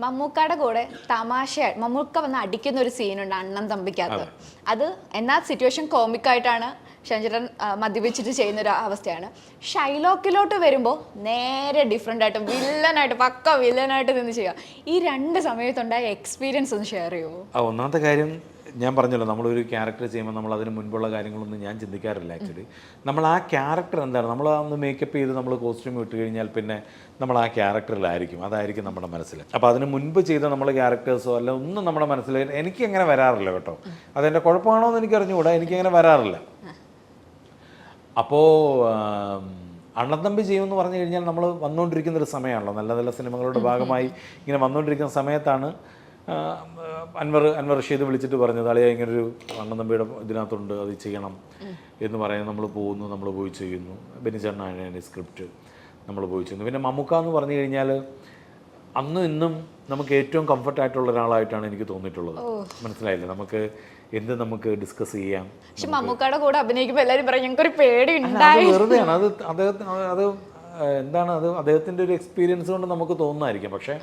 മമ്മൂക്കയുടെ കൂടെ തമാശയായി മമ്മൂക്ക വന്ന് അടിക്കുന്ന ഒരു സീനുണ്ട് അണ്ണൻ തമ്പിക്കകത്ത്. അത് എന്നാ സിറ്റുവേഷൻ കോമിക്കായിട്ടാണ് ഷൺചേട്ടൻ മദ്യപിച്ചിട്ട് ചെയ്യുന്ന ഒരു അവസ്ഥയാണ്. ഷൈലോക്കിലോട്ട് വരുമ്പോൾ നേരെ ഡിഫറെൻ്റ് ആയിട്ട് വില്ലനായിട്ട് പക്ക വില്ലനായിട്ട് നിന്ന് ചെയ്യുക. ഈ രണ്ട് സമയത്തുണ്ടായ എക്സ്പീരിയൻസ് ഒന്ന് ഷെയർ ചെയ്യുമോ? ഒന്നാമത്തെ കാര്യം ഞാൻ പറഞ്ഞല്ലോ, നമ്മളൊരു ക്യാരക്ടർ ചെയ്യുമ്പോൾ നമ്മൾ അതിന് മുൻപുള്ള കാര്യങ്ങളൊന്നും ഞാൻ ചിന്തിക്കാറില്ല. ആക്ച്വലി നമ്മൾ ആ ക്യാരക്ടർ എന്താണ്, നമ്മൾ ഒന്ന് മേക്കപ്പ് ചെയ്ത് നമ്മൾ കോസ്റ്റ്യൂം ഇട്ട് കഴിഞ്ഞാൽ പിന്നെ നമ്മൾ ആ ക്യാരക്ടറിലായിരിക്കും, അതായിരിക്കും നമ്മുടെ മനസ്സിൽ. അപ്പോൾ അതിന് മുൻപ് ചെയ്ത നമ്മൾ ക്യാരക്ടേഴ്സോ അല്ല ഒന്നും നമ്മുടെ മനസ്സിൽ എനിക്ക് അങ്ങനെ വരാറില്ല കേട്ടോ. അതെൻ്റെ കുഴപ്പമാണോ എന്ന് എനിക്ക് അറിഞ്ഞുകൂടാ, എനിക്കങ്ങനെ വരാറില്ല. അപ്പോൾ അണ്ണത്തമ്പി ചെയ്യുമെന്ന് പറഞ്ഞു കഴിഞ്ഞാൽ നമ്മൾ വന്നുകൊണ്ടിരിക്കുന്നൊരു സമയമാണല്ലോ, നല്ല നല്ല സിനിമകളുടെ ഭാഗമായി ഇങ്ങനെ വന്നുകൊണ്ടിരിക്കുന്ന സമയത്താണ് അൻവർ റഷീദ് വിളിച്ചിട്ട് പറഞ്ഞത്, അളിയ ഇങ്ങനൊരു അണ്ണത്തമ്പിയുടെ ഇതിനകത്തുണ്ട്, അത് ചെയ്യണം എന്ന് പറയാൻ നമ്മൾ പോകുന്നു. നമ്മൾ പോയി ചെയ്യുന്നു. ബെനിച്ചേട്ടനാണ് എൻ്റെ സ്ക്രിപ്റ്റ്, നമ്മൾ പോയി ചെയ്യുന്നു. പിന്നെ മമ്മൂക്ക എന്ന് പറഞ്ഞു കഴിഞ്ഞാൽ അന്നും ഇന്നും നമുക്ക് ഏറ്റവും കംഫർട്ടായിട്ടുള്ള ഒരാളായിട്ടാണ് എനിക്ക് തോന്നിയിട്ടുള്ളത്. മനസ്സിലായില്ലേ, നമുക്ക് ഡിസ്കസ് ചെയ്യാം. പക്ഷെ മമ്മൂക്കയുടെ കൂടെ അഭിനയിക്കുമ്പോൾ എല്ലാവരും പറയും ഞങ്ങൾക്കൊരു പേടി ഉണ്ടായി. വെറുതെയാണ് അത് എന്താണ്, അത് അദ്ദേഹത്തിൻ്റെ ഒരു എക്സ്പീരിയൻസ് കൊണ്ട് നമുക്ക് തോന്നുന്നതായിരിക്കും. പക്ഷേ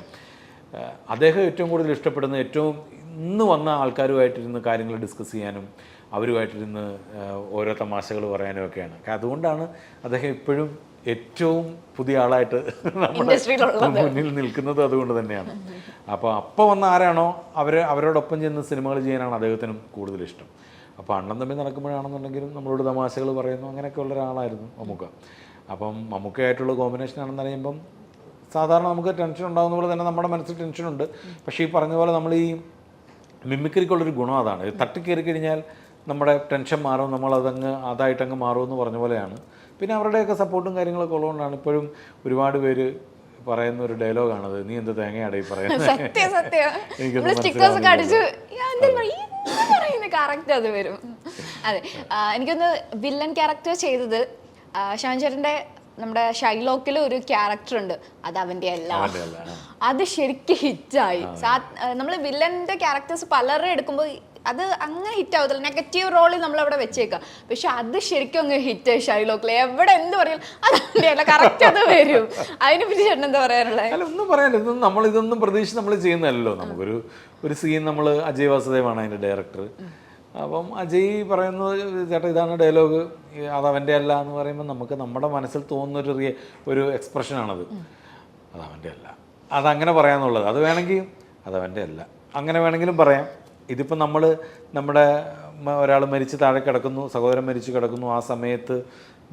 അദ്ദേഹം ഏറ്റവും കൂടുതൽ ഇഷ്ടപ്പെടുന്ന ഏറ്റവും ഇന്ന് വന്ന ആൾക്കാരുമായിട്ടിരുന്ന് കാര്യങ്ങൾ ഡിസ്കസ് ചെയ്യാനും അവരുമായിട്ടിരുന്ന് ഓരോ തമാശകൾ പറയാനും ഒക്കെയാണ്. അതുകൊണ്ടാണ് അദ്ദേഹം ഇപ്പോഴും ഏറ്റവും പുതിയ ആളായിട്ട് നമ്മുടെ മുന്നിൽ നിൽക്കുന്നത്. അതുകൊണ്ട് തന്നെയാണ്. അപ്പോൾ വന്ന ആരാണോ അവരോടൊപ്പം ചെന്ന് സിനിമകൾ ചെയ്യാനാണ് അദ്ദേഹത്തിനും കൂടുതൽ ഇഷ്ടം. അപ്പോൾ അണ്ണൻ തമ്മിൽ നടക്കുമ്പോഴാണെന്നുണ്ടെങ്കിലും നമ്മളോട് തമാശകൾ പറയുന്നു, അങ്ങനെയൊക്കെ ഉള്ള ഒരാളായിരുന്നു മമ്മൂക്ക. അപ്പം മമ്മൂക്കയായിട്ടുള്ള കോമ്പിനേഷൻ ആണെന്ന് പറയുമ്പം സാധാരണ നമുക്ക് ടെൻഷൻ ഉണ്ടാകുന്ന പോലെ തന്നെ നമ്മുടെ മനസ്സിൽ ടെൻഷനുണ്ട്. പക്ഷേ ഈ പറഞ്ഞ പോലെ നമ്മൾ ഈ മിമിക്രിക്കുള്ളൊരു ഗുണം അതാണ്. തട്ടിക്കയറി കഴിഞ്ഞാൽ നമ്മുടെ ടെൻഷൻ മാറും, അതായിട്ടങ്ങ് മാറുമെന്ന് പറഞ്ഞ പോലെയാണ്. പിന്നെ അവരുടെയൊക്കെ സപ്പോർട്ടും കാര്യങ്ങളൊക്കെ ഉള്ളതുകൊണ്ടാണ് ഇപ്പോഴും ഒരുപാട് പേര് പറയുന്ന ഒരു ഡയലോഗാണത്, നീ എന്ത് തേങ്ങയാണ് ഈ പറയുന്നത്. അതെ, എനിക്കൊന്ന് വില്ലൻ ക്യാരക്ടർ ചെയ്തത് ഷാൻചേട്ടൻ്റെ നമ്മുടെ ഷൈലോക്കിൽ ഒരു ക്യാരക്ടർ ഉണ്ട്, അത് അവൻ്റെ അല്ല. അത് ശരിക്കും ഹിറ്റായി. നമ്മൾ വില്ലൻ്റെ ക്യാരക്ടേഴ്സ് പലരും എടുക്കുമ്പോൾ അത് അങ്ങനെ ഹിറ്റ് ആവത്തില്ല, നെഗറ്റീവ് റോളിൽ നമ്മളവിടെ വെച്ചേക്കാം. പക്ഷെ അത് ശരിക്കും അങ്ങ് ഹിറ്റായി ഷൈലോക്കിൽ. എവിടെ എന്ത് പറയും അത് അവൻ്റെ അല്ല, കറക്റ്റ് അത് വരും. അതിനെ പറ്റി ചേട്ടൻ എന്താ പറയാനുള്ളത്? അല്ല, ഒന്നും പറയാനില്ല. ഇതൊന്നും പ്രതീക്ഷിച്ച് നമ്മൾ ചെയ്യുന്നതല്ലോ. നമുക്കൊരു സീൻ, നമ്മൾ അജയ് വാസുദേവാണ് അതിൻ്റെ ഡയറക്ടർ. അപ്പം അജയ് പറയുന്നത്, ചേട്ടാ ഇതാണ് ഡയലോഗ്, അതവൻ്റെ അല്ല എന്ന് പറയുമ്പോൾ നമുക്ക് നമ്മുടെ മനസ്സിൽ തോന്നുന്നൊരു ഒരു എക്സ്പ്രഷനാണത്. അതവൻ്റെ അല്ല, അതങ്ങനെ പറയാമെന്നുള്ളത്. അത് വേണമെങ്കിൽ അതവൻ്റെ അല്ല അങ്ങനെ വേണമെങ്കിലും പറയാം. ഇതിപ്പോൾ നമ്മുടെ ഒരാൾ മരിച്ച് താഴെ കിടക്കുന്നു, സഹോദരൻ മരിച്ച് കിടക്കുന്നു, ആ സമയത്ത്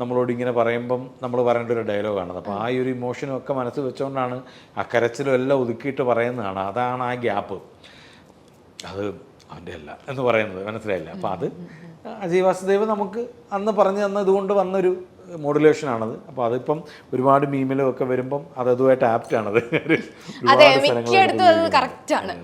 നമ്മളോട് ഇങ്ങനെ പറയുമ്പം നമ്മൾ പറയേണ്ട ഒരു ഡയലോഗാണത്. അപ്പോൾ ആ ഒരു ഇമോഷനും ഒക്കെ മനസ്സിൽ വെച്ചുകൊണ്ടാണ് ആ കരച്ചിലും എല്ലാം ഒതുക്കിയിട്ട് പറയുന്നതാണ്. അതാണ് ആ ഗ്യാപ്പ്, അത് അവൻ്റെ അല്ല എന്ന് പറയുന്നത്. മനസ്സിലായില്ല. അപ്പോൾ അത് അജയ് വാസുദേവ് നമുക്ക് അന്ന് പറഞ്ഞു തന്ന ഇതുകൊണ്ട് വന്നൊരു മോഡുലേഷനാണത്. അപ്പോൾ അതിപ്പം ഒരുപാട് മീമിലും ഒക്കെ വരുമ്പം അതുമായിട്ട് ആപ്റ്റാണത്. അതെ, മിക്കയിടത്തും അത് കറക്റ്റാണ്.